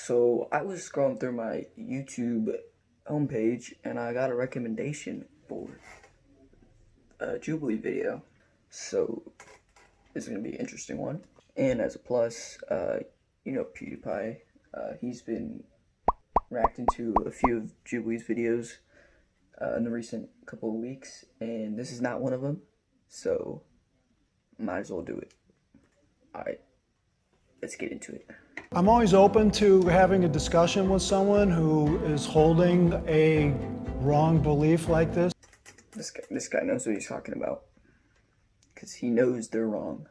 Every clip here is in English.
So I was scrolling through my YouTube homepage and I got a recommendation for a Jubilee video. So it's going to be an interesting one. And as a plus, PewDiePie, he's been reacting to a few of Jubilee's videos in the recent couple of weeks, and this is not one of them, so might as well do it. Alright, let's get into it. I'm always open to having a discussion with someone who is holding a wrong belief like this. This guy knows what he's talking about, because he knows they're wrong.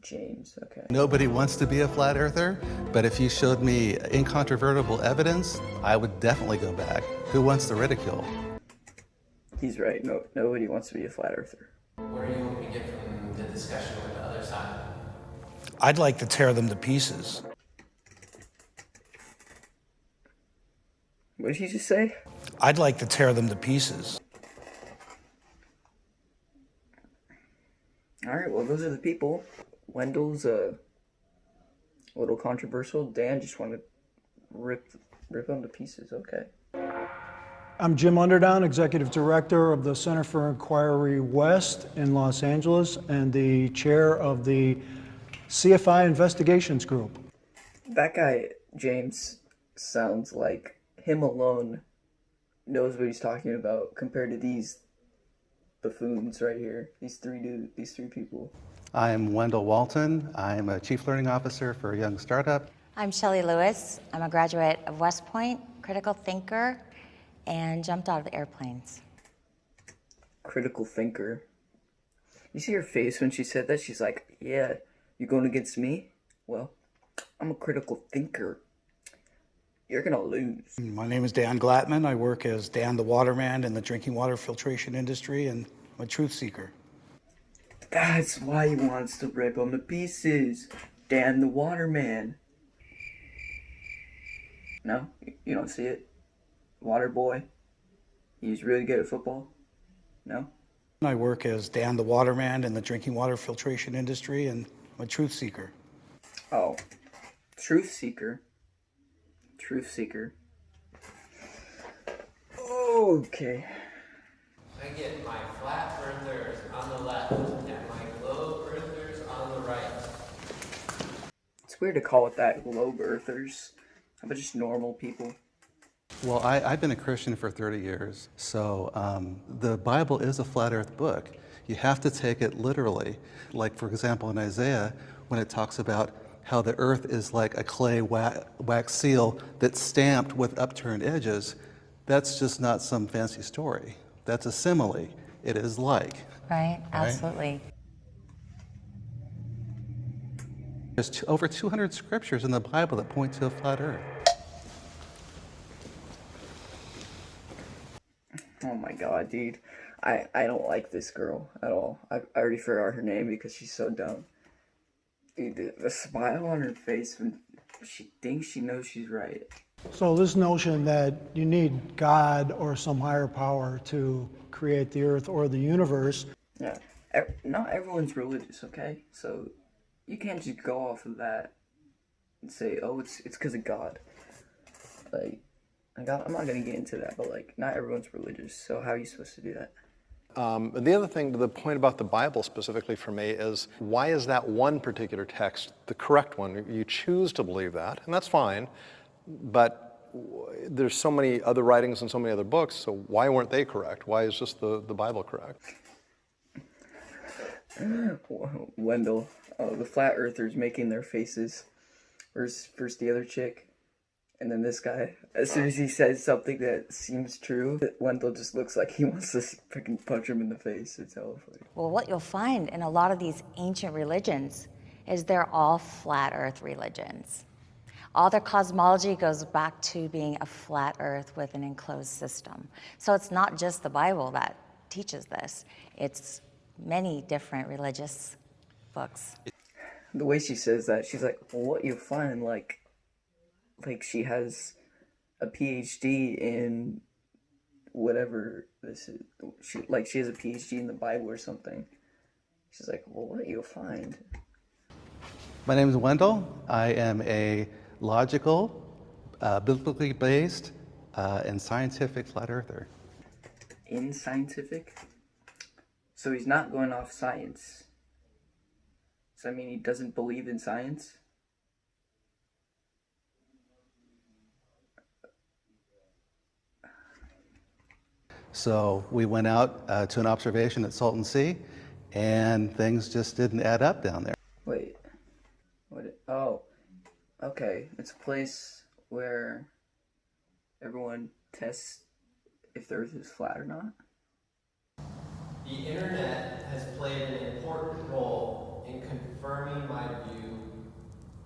James, okay. Nobody wants to be a flat earther, but if you showed me incontrovertible evidence, I would definitely go back. Who wants the ridicule? He's right. No, nobody wants to be a flat earther. Where do you want me to get from the discussion with the other side? I'd like to tear them to pieces. What did he just say? I'd like to tear them to pieces. Alright, well, those are the people. Wendell's a little controversial. Dan just wanted to rip them to pieces. Okay. I'm Jim Underdown, Executive Director of the Center for Inquiry West in Los Angeles and the chair of the CFI Investigations Group. That guy, James, sounds like him alone knows what he's talking about compared to these buffoons right here. These three people. I'm Wendell Walton. I'm a Chief Learning Officer for a young startup. I'm Shelley Lewis. I'm a graduate of West Point, critical thinker, and jumped out of airplanes. Critical thinker. You see her face when she said that? She's like, yeah, you going against me? Well, I'm a critical thinker. You're gonna lose. My name is Dan Glattman. I work as Dan the Waterman in the drinking water filtration industry, and I'm a truth seeker. That's why he wants to rip them to pieces. Dan the Waterman. No? You don't see it? Water boy? He's really good at football? No? I work as Dan the Waterman in the drinking water filtration industry, and I'm a truth seeker. Oh. Truth seeker. Truth seeker. Okay. I get my flat earthers on the left and my globe earthers on the right. It's weird to call it that, globe earthers. How about just normal people? Well, I've been a Christian for 30 years, so the Bible is a flat earth book. You have to take it literally. Like, for example, in Isaiah, when it talks about how the earth is like a clay wax seal that's stamped with upturned edges, that's just not some fancy story. That's a simile. It is like. Right, absolutely. There's over 200 scriptures in the Bible that point to a flat earth. Oh my god, dude. I don't like this girl at all. I already forgot her name because she's so dumb. Dude, the smile on her face when she thinks she knows she's right. So this notion that you need God or some higher power to create the earth or the universe. Yeah. Not everyone's religious, okay? So you can't just go off of that and say, oh, it's because of God. Like, I'm not going to get into that, but like, not everyone's religious, so how are you supposed to do that? The other thing, the point about the Bible specifically for me is, why is that one particular text the correct one? You choose to believe that, and that's fine, but there's so many other writings and so many other books, so why weren't they correct? Why is just the Bible correct? Wendell, the flat earthers making their faces. First the other chick, and then this guy. As soon as he says something that seems true, Wendell just looks like he wants to freaking punch him in the face. It's hella funny. Well, what you'll find in a lot of these ancient religions is they're all flat earth religions. All their cosmology goes back to being a flat earth with an enclosed system. So it's not just the Bible that teaches this. It's many different religious books. The way she says that, she's like, well, what you'll find, like she has a PhD in whatever this is. She has a PhD in the Bible or something. She's like, well, what you'll find. My name is Wendell. I am a logical, biblically based, and scientific flat earther. In scientific? So he's not going off science. So I mean he doesn't believe in science? So we went out to an observation at Salton Sea, and things just didn't add up down there. Wait. What? Oh. Okay. It's a place where everyone tests if the earth is flat or not? The internet has played an important role in confirming my view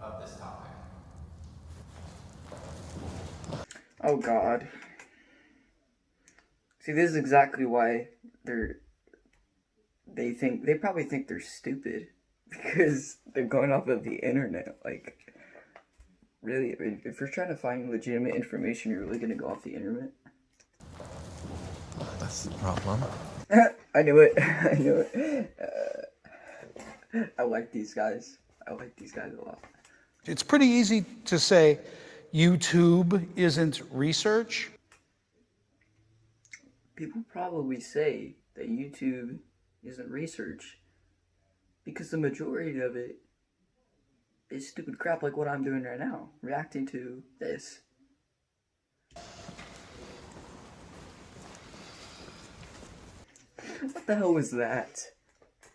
of this topic. Oh God. See, this is exactly why they probably think they're stupid because they're going off of the internet. Like, really, if you're trying to find legitimate information, you're really gonna go off the internet. That's the problem. I knew it. I knew it. I like these guys. I like these guys a lot. It's pretty easy to say YouTube isn't research. People probably say that YouTube isn't research because the majority of it is stupid crap like what I'm doing right now, reacting to this. What the hell was that,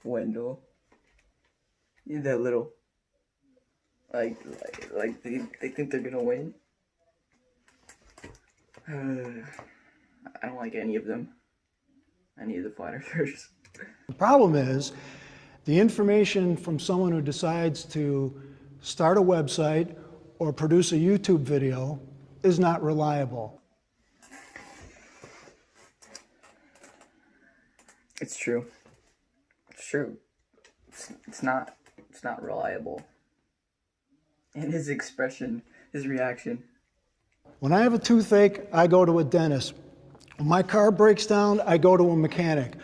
Wendell? You that little, like they think they're gonna win? I don't like any of them. Any of the flat earthers. The problem is the information from someone who decides to start a website or produce a YouTube video is not reliable. It's true. It's true. It's not reliable. And his expression, his reaction. When I have a toothache, I go to a dentist. When my car breaks down, I go to a mechanic.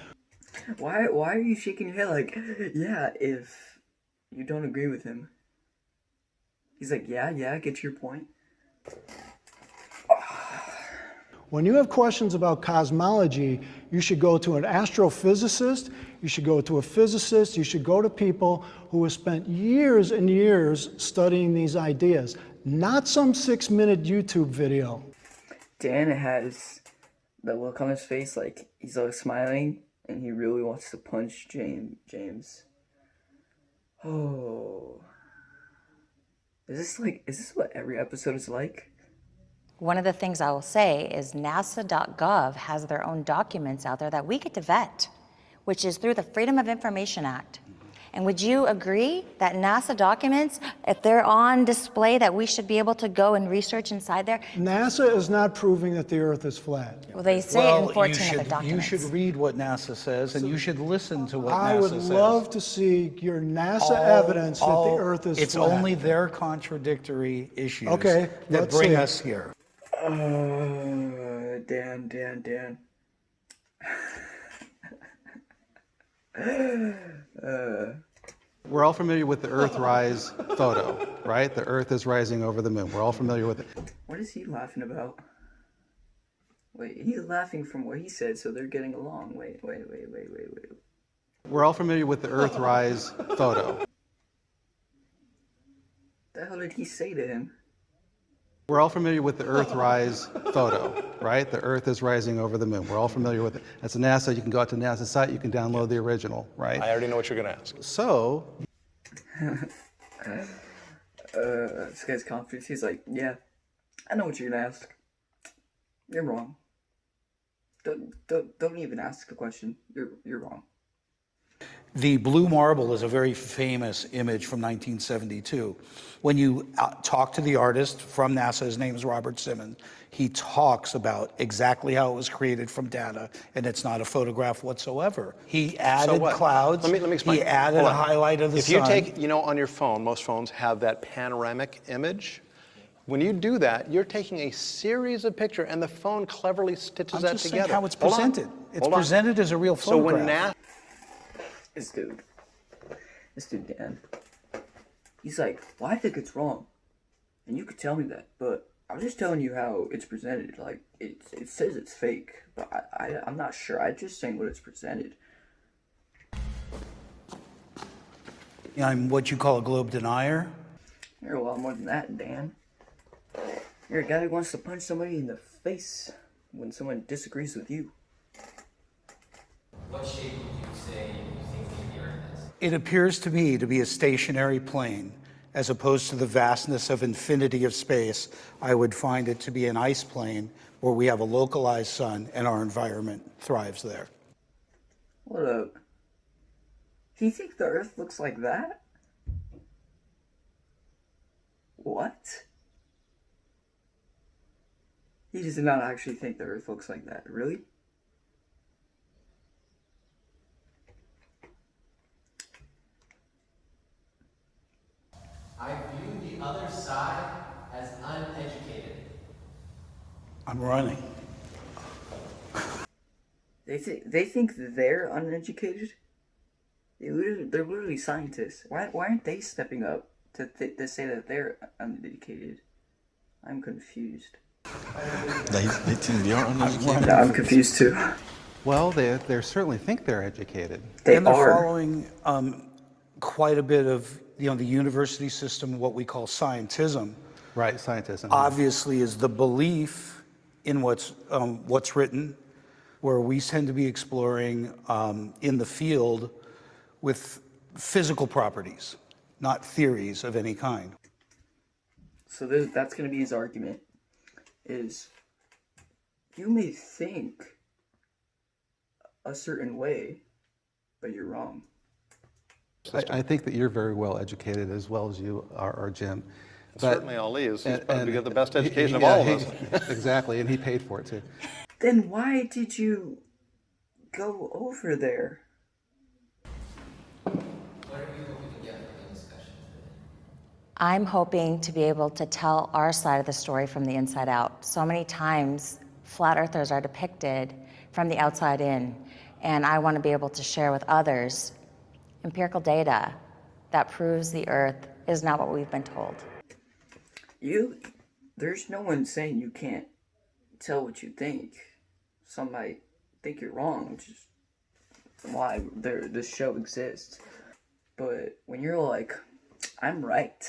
Why are you shaking your head like, yeah, if you don't agree with him? He's like, yeah, I get your point. When you have questions about cosmology, you should go to an astrophysicist, you should go to a physicist, you should go to people who have spent years and years studying these ideas, not some 6-minute YouTube video. Dan has the look on his face like he's like smiling and he really wants to punch James. Oh. Is this what every episode is like? One of the things I will say is NASA.gov has their own documents out there that we get to vet, which is through the Freedom of Information Act. And would you agree that NASA documents, if they're on display, that we should be able to go and research inside there? NASA is not proving that the Earth is flat. Well, they say it in 14 of the You documents. should read what NASA says, and you should listen to what I NASA would says. love to see your NASA evidence that the Earth is It's flat. only their contradictory issues Okay, that let's bring see. us here. Dan. We're all familiar with the Earthrise photo, right? The Earth is rising over the moon. We're all familiar with it. What is he laughing about? Wait, he's laughing from what he said, so they're getting along. Wait. We're all familiar with the Earthrise photo. The hell did he say to him? We're all familiar with the Earthrise photo, right? The Earth is rising over the moon. We're all familiar with it. That's a NASA. You can go out to NASA's site. You can download the original, right? I already know what you're going to ask. So, This guy's confidence. He's like, yeah, I know what you're gonna ask. You're wrong. Don't even ask the question. You're wrong. The blue marble is a very famous image from 1972. When you talk to the artist from NASA, his name is Robert Simmons, he talks about exactly how it was created from data, and it's not a photograph whatsoever. He added what? clouds. Let me explain. He added Hold a on. highlight of the If sun. you take, on your phone, most phones have that panoramic image. When you do that, you're taking a series of pictures, and the phone cleverly stitches I'm that just together. saying how it's Hold on. presented. It's Hold on. presented as a real So when photograph. This dude Dan, he's like, well, I think it's wrong. And you could tell me that, but I'm just telling you how it's presented. Like, it says it's fake, but I'm not sure. I'm just saying what it's presented. I'm what you call a globe denier. You're a lot more than that, Dan. You're a guy who wants to punch somebody in the face when someone disagrees with you. What shape would you say you think the Earth is? It appears to me to be a stationary plane, as opposed to the vastness of infinity of space. I would find it to be an ice plane where we have a localized sun and our environment thrives there. Hold up. Do you think the Earth looks like that? What? He does not actually think the Earth looks like that. Really? I view the other side as uneducated. I'm running. They think they're uneducated? They're literally scientists. Why aren't they stepping up to say that they're uneducated? I'm confused. They think they are uneducated. No, I'm confused too. Well, they certainly think they're educated. They And they're are. following quite a bit of the university system, what we call scientism. Right, scientism. Obviously is the belief in what's written, where we tend to be exploring in the field with physical properties, not theories of any kind. So that's going to be his argument, is you may think a certain way, but you're wrong. I think that you're very well educated, as well as you are, Jim. But, Certainly Ali is. He's probably got the best he- education of yeah, all of us. Exactly, and he paid for it too. Then why did you go over there? What are you hoping to get from the discussion today? I'm hoping to be able to tell our side of the story from the inside out. So many times, flat earthers are depicted from the outside in, and I want to be able to share with others empirical data that proves the earth is not what we've been told. There's no one saying you can't tell what you think. Some might think you're wrong, which is why this show exists. But when you're like, I'm right,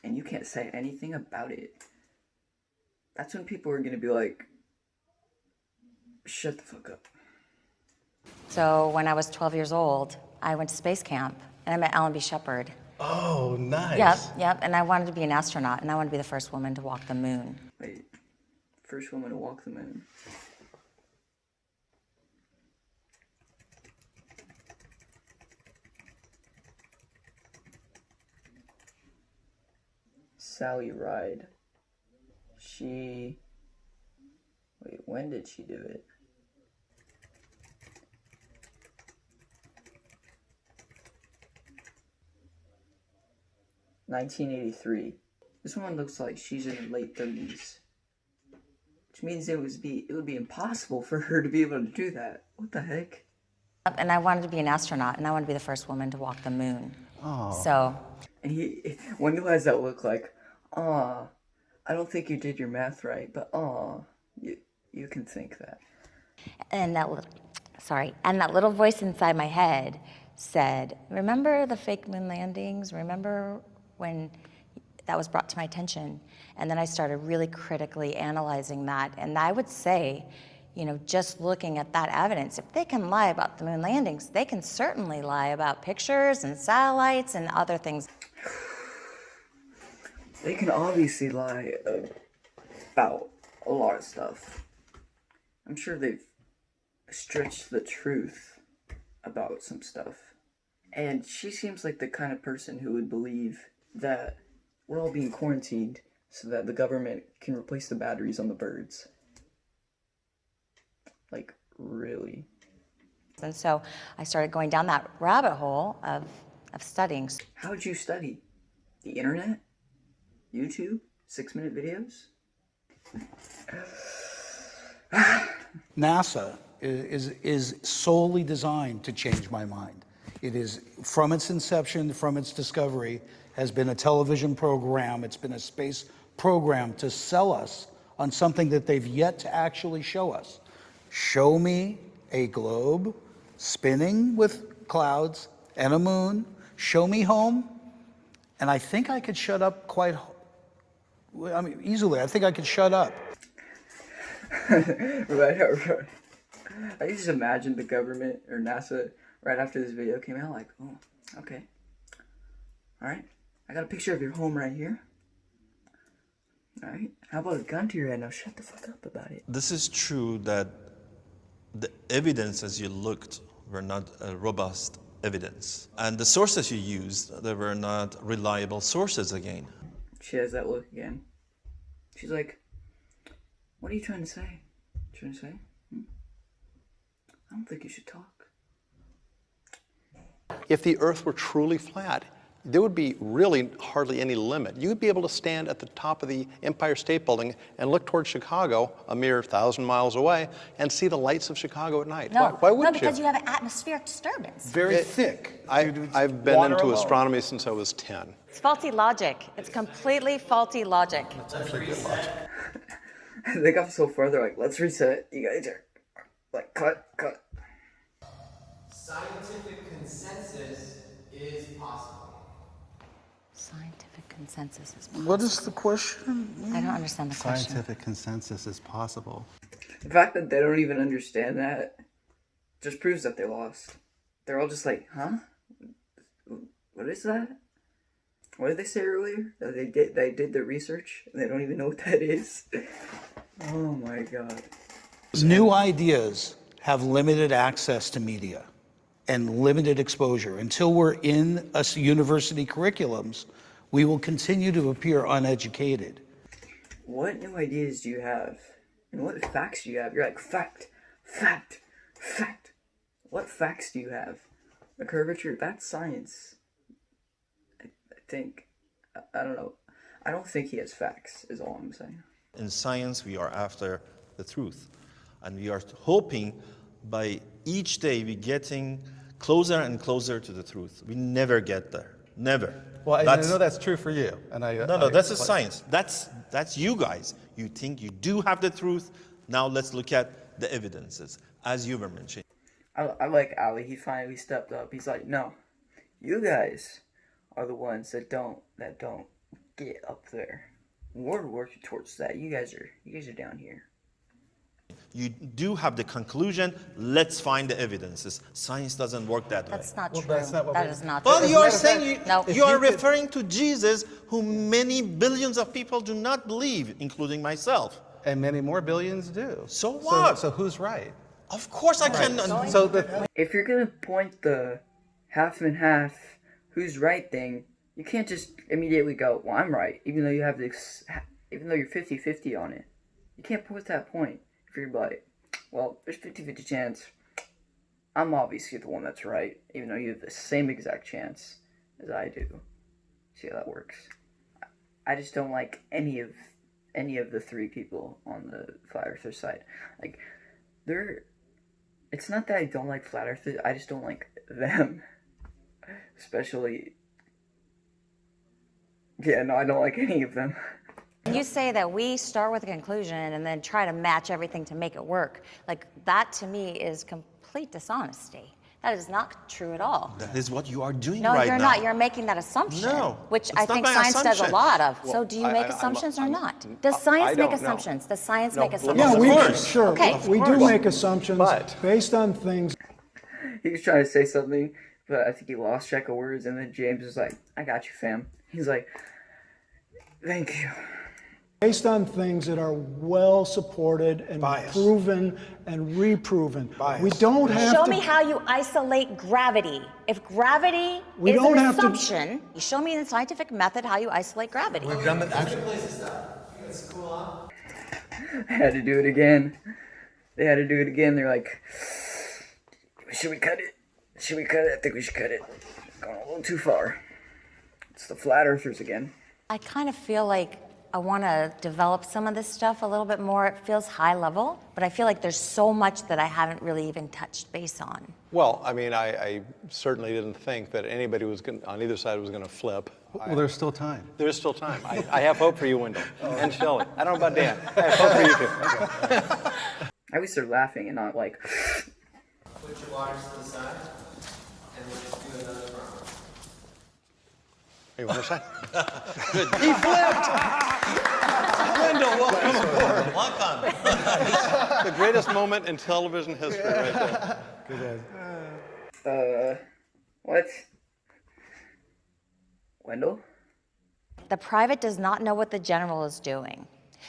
and you can't say anything about it, that's when people are going to be like, shut the fuck up. So when I was 12 years old, I went to space camp, and I met Alan B. Shepard. Oh, nice. Yep, and I wanted to be an astronaut, and I wanted to be the first woman to walk the moon. Wait, first woman to walk the moon. Sally Ride. Wait, when did she do it? (1983). This one looks like she's in her late 30s. Which means it would be impossible for her to be able to do that. What the heck? And I wanted to be an astronaut, and I wanted to be the first woman to walk the moon. Oh. So, And Wendell has that look like, I don't think you did your math right, but you can think that. and that little voice inside my head said, remember the fake moon landings? Remember when that was brought to my attention? And then I started really critically analyzing that. And I would say, just looking at that evidence, if they can lie about the moon landings, they can certainly lie about pictures and satellites and other things. They can obviously lie about a lot of stuff. I'm sure they've stretched the truth about some stuff. And she seems like the kind of person who would believe that we're all being quarantined so that the government can replace the batteries on the birds. Like, really? And so I started going down that rabbit hole of studying. How'd you study? The internet? YouTube? 6-minute videos? NASA is solely designed to change my mind. It is, from its inception, from its discovery, has been a television program, it's been a space programmed to sell us on something that they've yet to actually show us. Show me a globe spinning with clouds and a moon. Show me home. And I think I could shut up easily. I think I could shut up. Right. I just imagined the government or NASA right after this video came out like, oh, okay. All right. I got a picture of your home right here. All right. How about a gun to your head? Now shut the fuck up about it. This is true that the evidence as you looked were not robust evidence. And the sources you used, they were not reliable sources again. She has that look again. She's like, what are you trying to say? Trying to say? I don't think you should talk. If the Earth were truly flat, there would be really hardly any limit. You'd be able to stand at the top of the Empire State Building and look towards Chicago, a mere 1,000 miles away, and see the lights of Chicago at night. No, Why wouldn't because you have an atmospheric disturbance. Very thick. I've been Water into alone. astronomy since I was 10. It's faulty logic. It's completely faulty logic. That's actually good logic. They got so far, they're like, let's reset. You guys are like, cut. Scientific consensus is possible. Scientific consensus is possible. What is the question? I don't understand the question. Scientific consensus is possible. The fact that they don't even understand that just proves that they're lost. They're all just like, huh? What is that? What did they say earlier? That they did the research and they don't even know what that is. Oh my god. New ideas have limited access to media and limited exposure. Until we're in university curriculums, we will continue to appear uneducated. What new ideas do you have? And what facts do you have? You're like, fact. What facts do you have? The curvature, that's science. I think. I don't know. I don't think he has facts, is all I'm saying. In science, we are after the truth. And we are hoping by each day we're getting closer and closer to the truth. We never get there. Never. Well, I know that's true for you. And That's a science. That's you guys. You think you do have the truth. Now let's look at the evidences, as you were mentioning. I like Ali. He finally stepped up. He's like, no, you guys are the ones that don't get up there. We're working towards that. You guys are down here. You do have the conclusion. Let's find the evidences. Science doesn't work that way. That's not Well, true. that's not what That we- is not Well, true. you are saying No. you are referring to Jesus, whom many billions of people do not believe, including myself. And many more billions do. So what? So who's right? Of course I can. So the If you're gonna point the half and half, who's right thing, you can't just immediately go, well, I'm right, even though you have this, even though you're 50-50 on it. You can't put that point. If you're like, well, there's 50-50 chance, I'm obviously the one that's right, even though you have the same exact chance as I do. See how that works? I just don't like any of the three people on the Flat Earther side. Like, it's not that I don't like Flat Earthers, I just don't like them. Especially, yeah, no, I don't like any of them. You say that we start with a conclusion and then try to match everything to make it work. Like, that to me is complete dishonesty. That is not true at all. That is what you are doing No, right you're now. not. You're making that assumption. No, Which it's I not think my science does a assumption. lot of. Well, So do you make assumptions or not? Does I science make don't know. assumptions? Does science No, make look, assumptions? Yeah, Of we course. sure. Okay. We do make assumptions But- based on things. He was trying to say something, but I think he lost track of words, and then James was like, I got you, fam. He's like, thank you. Based on things that are well supported and Bias. proven and reproven. Bias. We don't have Show to. me how you isolate gravity. If gravity We is don't an have to- assumption, you show me in the scientific method how you isolate gravity. We've done that actually. It's cool off. I had to do it again. They had to do it again. They're like, should we cut it? Should we cut it? I think we should cut it. Going a little too far. It's the Flat Earthers again. I kind of feel like I want to develop some of this stuff a little bit more. It feels high level, but I feel like there's so much that I haven't really even touched base on. Well, I mean, I certainly didn't think that anybody was on either side was going to flip. Well, there's still time. There's still time. I have hope for you, Wendell, and Shelley. I don't know about Dan. I have hope for you too. At least they're laughing and not like. Put your waters to the side, and we'll just do another round. Hey, one more side. He flipped! Wendell, welcome aboard. Welcome. The greatest moment in television history right there. What? Wendell? The private does not know what the general is doing.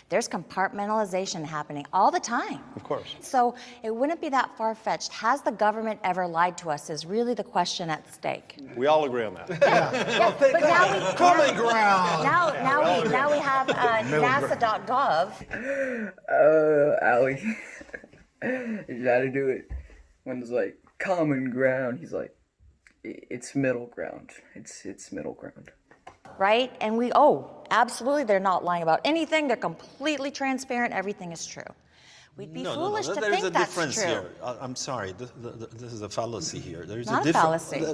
There's compartmentalization happening all the time. Of course. So it wouldn't be that far-fetched. Has the government ever lied to us is really the question at stake. We all agree on that. But now we, Common ground. now we have NASA.gov. Allie. You gotta do it. Wendell's like, common ground. He's like, it's middle ground. It's middle ground. Right? And absolutely, they're not lying about anything. They're completely transparent. Everything is true. We'd be foolish to There's think a that's difference true. here. I'm sorry. This is a fallacy here. There's Not a a fallacy.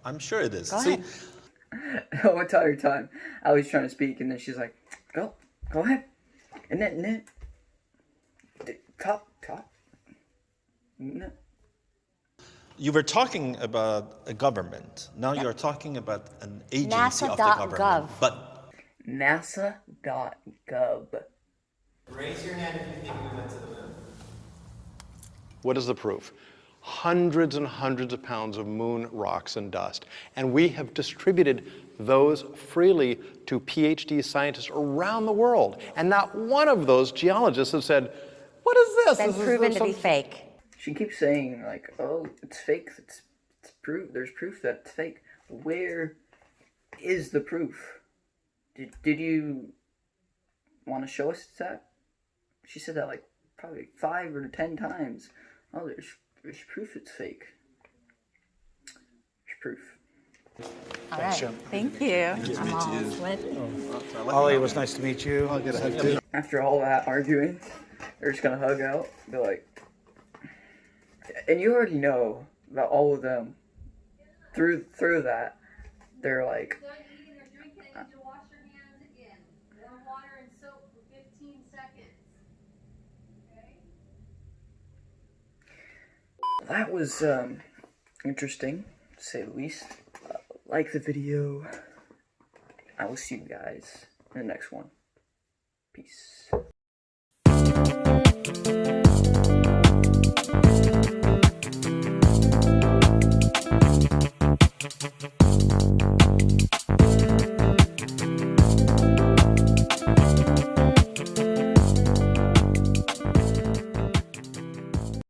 I'm sure it is. Go See, ahead. The entire time, Allie's trying to speak, and then she's like, go ahead. And then, talk. No. you were talking about a government. Now you're talking about an agency of the government. NASA.gov. But NASA.gov. Raise your hand if you think we went to the moon. What is the proof? Hundreds and hundreds of pounds of moon rocks and dust. And we have distributed those freely to PhD scientists around the world. And not one of those geologists have said, what is this? Been Is proven there to be some-" fake. She keeps saying like, "Oh, it's fake. It's proof. There's proof that it's fake." Where is the proof? Did you want to show us that? She said that like probably 5 or 10 times. Oh, there's proof it's fake. There's proof. All right. Jim. Thank you. I'm all sweaty. Ollie, it was nice to meet you. I'll get a hug too. After all that arguing, they're just gonna hug out. Be like, and you already know about all of them. Through that, they're like, Done eating or drinking, I need to wash your hands again. Warm water and soap for 15 seconds. Okay? that was interesting, to say the least. Like the video. I will see you guys in the next one. Peace.